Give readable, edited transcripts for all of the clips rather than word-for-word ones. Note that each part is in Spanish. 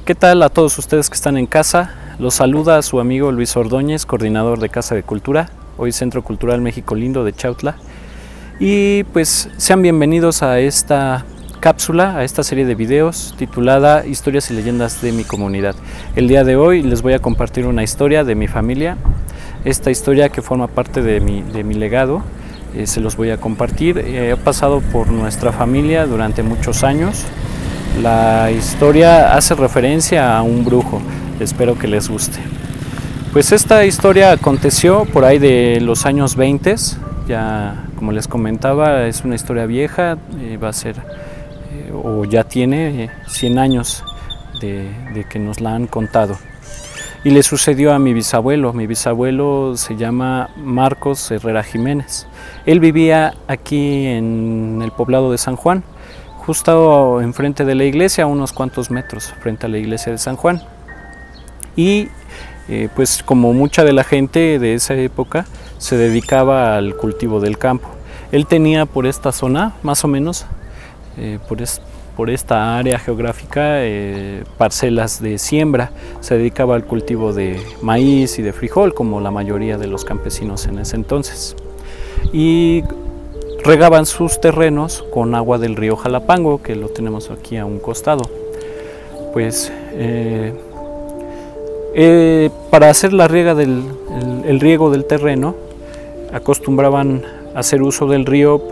¿Qué tal a todos ustedes que están en casa? Los saluda su amigo Luis Ordóñez, coordinador de Casa de Cultura, hoy Centro Cultural México Lindo de Chautla. Y pues sean bienvenidos a esta cápsula, a esta serie de videos titulada Historias y leyendas de mi comunidad. El día de hoy les voy a compartir una historia de mi familia, esta historia que forma parte de mi legado. Se los voy a compartir. He pasado por nuestra familia durante muchos años. La historia hace referencia a un brujo, espero que les guste. Pues esta historia aconteció por ahí de los años 20, ya como les comentaba es una historia vieja, va a ser o ya tiene 100 años de que nos la han contado. Y le sucedió a mi bisabuelo se llama Marcos Herrera Jiménez. Él vivía aquí en el poblado de San Juan, justo enfrente de la iglesia, a unos cuantos metros frente a la iglesia de San Juan. Y pues como mucha de la gente de esa época se dedicaba al cultivo del campo. Él tenía por esta zona, más o menos, por esta área geográfica, parcelas de siembra. Se dedicaba al cultivo de maíz y de frijol, como la mayoría de los campesinos en ese entonces. Y regaban sus terrenos con agua del río Jalapango, que lo tenemos aquí a un costado. Pues para hacer la riega el riego del terreno, acostumbraban a hacer uso del río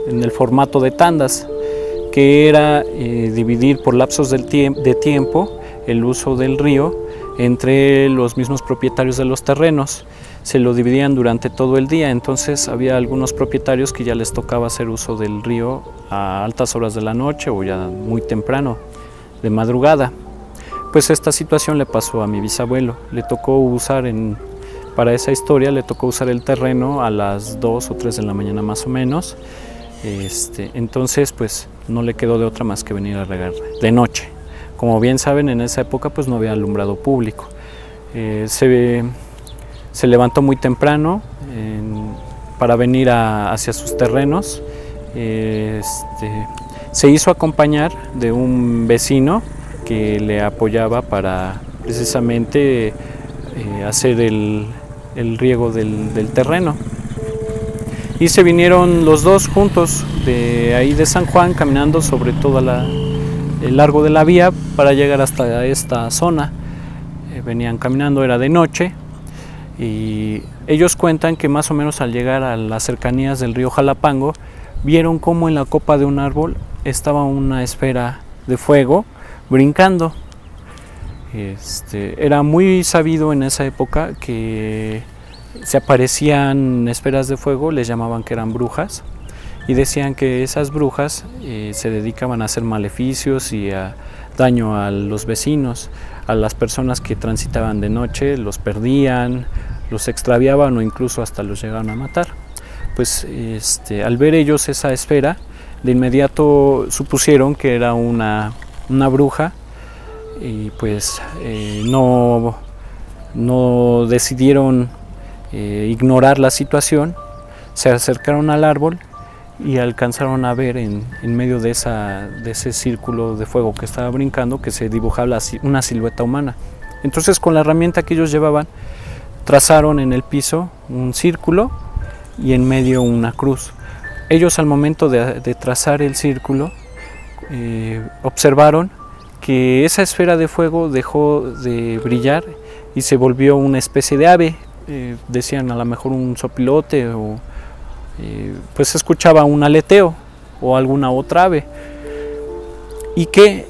en el formato de tandas, que era dividir por lapsos de tiempo el uso del río entre los mismos propietarios de los terrenos. Se lo dividían durante todo el día, entonces había algunos propietarios que ya les tocaba hacer uso del río a altas horas de la noche o ya muy temprano, de madrugada. Pues esta situación le pasó a mi bisabuelo, le tocó usar para esa historia le tocó usar el terreno a las 2 o 3 de la mañana más o menos. Entonces pues no le quedó de otra más que venir a regar de noche. Como bien saben, en esa época pues no había alumbrado público. Se levantó muy temprano para venir hacia sus terrenos. Se hizo acompañar de un vecino que le apoyaba para precisamente hacer el riego del terreno. Y se vinieron los dos juntos de ahí de San Juan, caminando sobre todo el largo de la vía para llegar hasta esta zona. Venían caminando, era de noche. Y ellos cuentan que más o menos al llegar a las cercanías del río Jalapango, vieron cómo en la copa de un árbol estaba una esfera de fuego brincando. Era muy sabido en esa época que se aparecían esferas de fuego, les llamaban que eran brujas, y decían que esas brujas se dedicaban a hacer maleficios y a daño a los vecinos, a las personas que transitaban de noche, los perdían, los extraviaban o incluso hasta los llegaban a matar. Pues al ver ellos esa esfera, de inmediato supusieron que era una bruja y pues no decidieron ignorar la situación, se acercaron al árbol y alcanzaron a ver en medio de ese círculo de fuego que estaba brincando, que se dibujaba una silueta humana. Entonces con la herramienta que ellos llevaban, trazaron en el piso un círculo y en medio una cruz. Ellos al momento de trazar el círculo, observaron que esa esfera de fuego dejó de brillar y se volvió una especie de ave. Decían a lo mejor un sopilote o pues se escuchaba un aleteo o alguna otra ave, y que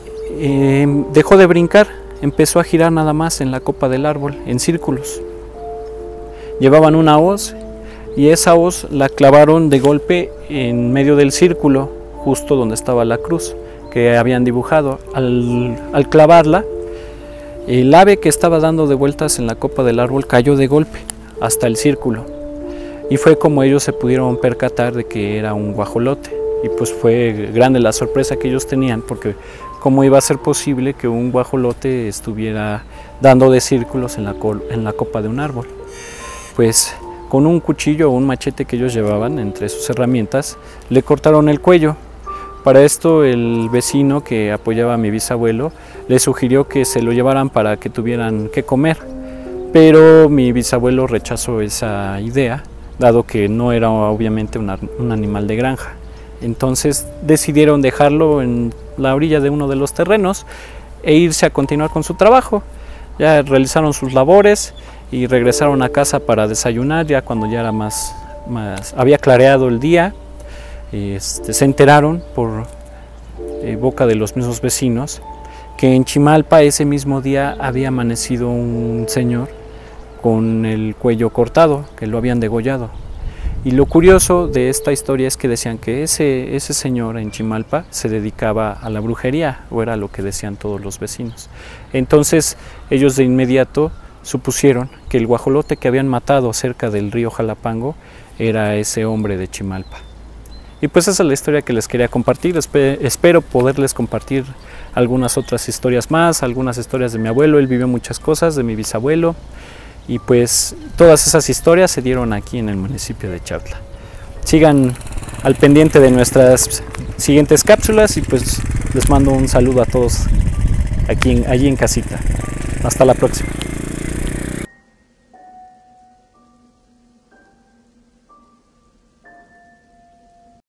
dejó de brincar, empezó a girar nada más en la copa del árbol en círculos. Llevaban una hoz y esa hoz la clavaron de golpe en medio del círculo, justo donde estaba la cruz que habían dibujado. Al clavarla, el ave que estaba dando de vueltas en la copa del árbol cayó de golpe hasta el círculo, y fue como ellos se pudieron percatar de que era un guajolote. Y pues fue grande la sorpresa que ellos tenían, porque cómo iba a ser posible que un guajolote estuviera dando de círculos en la copa de un árbol. Pues con un cuchillo o un machete que ellos llevaban entre sus herramientas, le cortaron el cuello. Para esto el vecino que apoyaba a mi bisabuelo le sugirió que se lo llevaran para que tuvieran que comer, pero mi bisabuelo rechazó esa idea, dado que no era obviamente un animal de granja. Entonces decidieron dejarlo en la orilla de uno de los terrenos e irse a continuar con su trabajo. Ya realizaron sus labores y regresaron a casa para desayunar, ya cuando ya era había clareado el día. Se enteraron por boca de los mismos vecinos que en Chimalpa ese mismo día había amanecido un señor con el cuello cortado, que lo habían degollado. Y lo curioso de esta historia es que decían que ese señor en Chimalpa se dedicaba a la brujería, o era lo que decían todos los vecinos. Entonces ellos de inmediato supusieron que el guajolote que habían matado cerca del río Jalapango era ese hombre de Chimalpa. Y pues esa es la historia que les quería compartir. Espero poderles compartir algunas otras historias más, algunas historias de mi abuelo. Él vivió muchas cosas, de mi bisabuelo. Y pues todas esas historias se dieron aquí en el municipio de Chautla. Sigan al pendiente de nuestras siguientes cápsulas y pues les mando un saludo a todos allí en casita. Hasta la próxima.